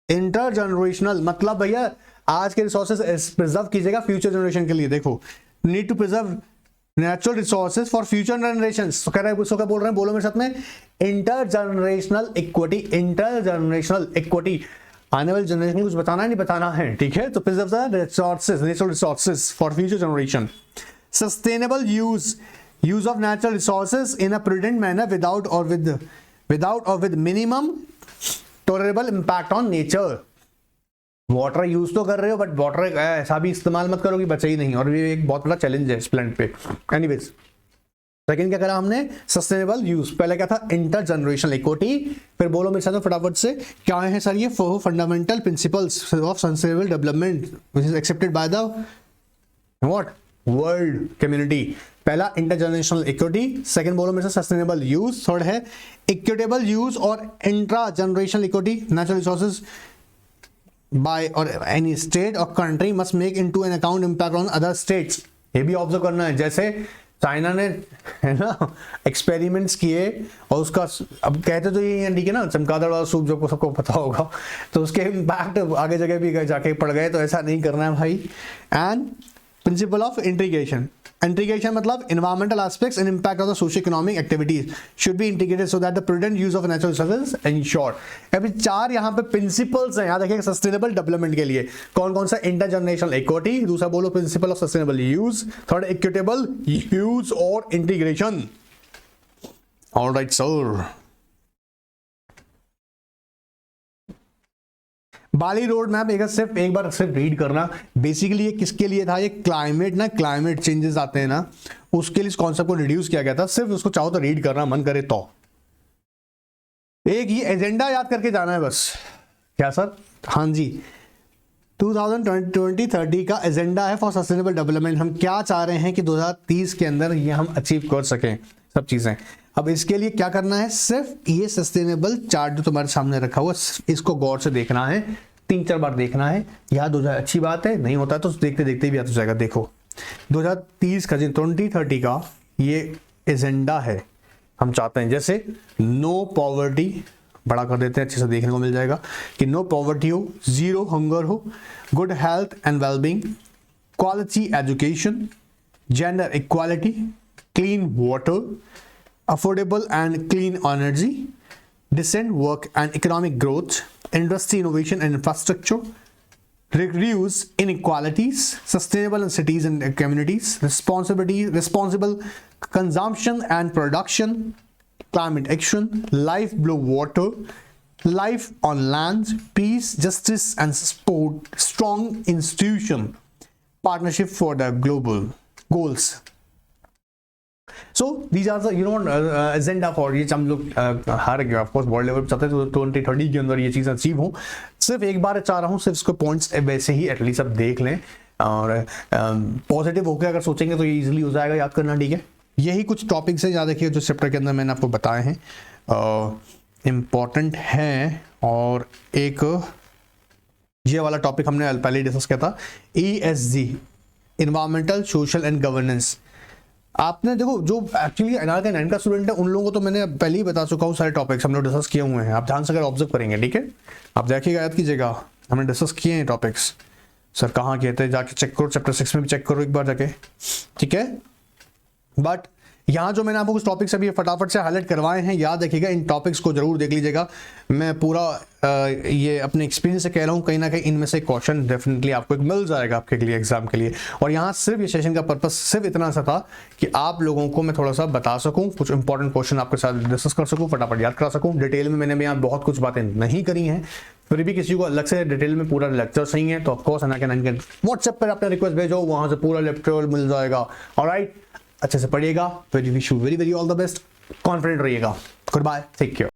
intergenerational मतलब भैया आज के रिसोर्सेज प्रिजर्व कीजिएगा फ्यूचर जनरेशन के लिए। देखो need to preserve natural resources for future generations, तो कह रहा है उसको क्या बोल रहे हैं, बोलो मेरे साथ में, इंटरजनरेशनल इक्विटी, इंटरजनरेशनल इक्विटी, आने वाली जनरेशन को कुछ बताना है नहीं बताना है, ठीक है। तो preserve the resources, natural resources for future generation, sustainable use of natural resources in a prudent manner without or with minimum tolerable impact on nature. Water use तो कर रहे हो बट वाटर ऐसा भी इस्तेमाल मत करो कि बचे ही नहीं, और ये एक बहुत बड़ा चैलेंज है इस प्लेनेट पे। एनीवेज सेकंड क्या करा हमने, सस्टेनेबल यूज, पहले क्या था इंटरजनरेशनल इक्विटी, फिर बोलो मेरे साथ फटाफट से क्या है सर, ये 4 fundamental principles of sustainable development which is accepted by the what world community. पहला इंटरजनरेशनल इक्विटी, सेकंड बोलो मेरे साथ सस्टेनेबल यूज, थर्ड है इक्विटेबल यूज और intra generational equity, natural resources by or any state or country must make into an account impact on other states। ये भी ऑब्जर्व करना है, जैसे चाइना ने है ना एक्सपेरिमेंट्स किए और उसका अब कहते तो ये ठीक है ना चमगादड़ वाला सूप जो सबको पता होगा, तो उसके इम्पैक्ट आगे जगह भी जाके पड़ गए, तो ऐसा नहीं करना है भाई। And principle of integration, integration मतलब environmental aspects and impact of the socio-economic activities should be integrated so that the prudent use of natural resources ensured। अभी 4 यहाँ पे प्रिंसिपल्स हैं, याद रखिएगा सस्टेनेबल डेवलपमेंट के लिए कौन कौन सा, इंटरजनरेशनल इक्विटी, दूसरा बोलो principle of sustainable use, third equitable use और इंटीग्रेशन। ऑलराइट सर, बाली रोड मैप एक बार सिर्फ रीड करना। बेसिकली ये किसके लिए था, ये क्लाइमेट चेंजेस आते हैं ना, उसके लिए इस कॉन्सेप्ट को रिड्यूस किया गया था। सिर्फ उसको चाहो तो रीड करना, मन करे तो। एक ये एजेंडा याद करके जाना है बस। क्या सर, हाँ जी, 2020-30 का एजेंडा है फॉर सस्टेनेबल डेवलपमेंट। हम क्या चाह रहे हैं कि 2030 के अंदर ये हम अचीव कर सकें सब चीजें। अब इसके लिए क्या करना है, सिर्फ ये सस्टेनेबल चार्ट जो तुम्हारे सामने रखा हुआ इसको गौर से देखना है, 3-4 बार देखना है, याद हो जाए अच्छी बात है, नहीं होता तो देखते देखते भी याद हो जाएगा। देखो 2030 का 2030 का ये एजेंडा है, हम चाहते हैं जैसे नो पॉवर्टी, बड़ा कर देते हैं अच्छे से देखने को मिल जाएगा कि नो पॉवर्टी हो, जीरो हंगर हो, good health and wellbeing, quality education, gender equality, clean water, affordable and clean energy, decent work and economic growth, industry innovation and infrastructure, reduce inequalities, sustainable in cities and communities, responsible consumption and production, climate action, life below water, life on land, peace, justice and sport, strong institution, partnership for the global goals। So these are the agenda for ये हम लोग हर ऑफ कोर्स वर्ल्ड लेवल पे चाहते हैं तो 2030 के अंदर ये चीज़ अचीव हो। सिर्फ एक बार चाह रहा हूँ, सिर्फ इसको पॉइंट्स वैसे ही एटलीस्ट आप देख लें, और पॉजिटिव होकर अगर सोचेंगे तो ये इजीली हो जाएगा याद करना, ठीक है। यही कुछ टॉपिक्स है, याद रखिए जो चैप्टर के अंदर मैंने आपको बताए हैं इम्पॉर्टेंट हैं। और एक ये वाला टॉपिक हमने पहले डिस्कस किया था, ESG, environmental social and governance. आपने देखो जो एक्चुअली NR का 9 का स्टूडेंट है उन लोगों को तो मैंने पहले ही बता चुका हूँ, सारे टॉपिक्स हमने डिस्कस किए हुए हैं, आप ध्यान से अगर ऑब्जर्व करेंगे, ठीक है। आप देखिएगा, याद कीजिएगा, हमने डिस्कस किए हैं टॉपिक्स। सर कहाँ कहते हैं, जाके चेक करो, चैप्टर 6 में भी चेक करो एक बार जाके, ठीक है। बट यहाँ जो मैंने आपको कुछ टॉपिक्स अभी फटाफट से हाईलाइट करवाए हैं, याद रखिएगा, इन टॉपिक्स को जरूर देख लीजिएगा। मैं पूरा ये अपने एक्सपीरियंस से कह रहा हूँ, कहीं ना कहीं इनमें से क्वेश्चन डेफिनेटली आपको एक मिल जाएगा आपके लिए एग्जाम के लिए। और यहाँ सिर्फ ये सेशन का पर्पस सिर्फ इतना सा था कि आप लोगों को मैं थोड़ा सा बता सकूँ, कुछ इंपॉर्टेंट क्वेश्चन आपके साथ डिस्कस कर सकूँ, फटाफट याद करा सकूँ। डिटेल में मैंने यहाँ बहुत कुछ बातें नहीं करी हैं, फिर भी किसी को अलग से डिटेल में पूरा लेक्चर सही है तो ऑफकोर्स अनाके9 के व्हाट्सएप पर अपना रिक्वेस्ट भेजो, वहां से पूरा लेक्चर मिल जाएगा। ऑलराइट, अच्छे से पढ़िएगा। Very wish you very very all the best, confident रहिएगा। Good bye, take care.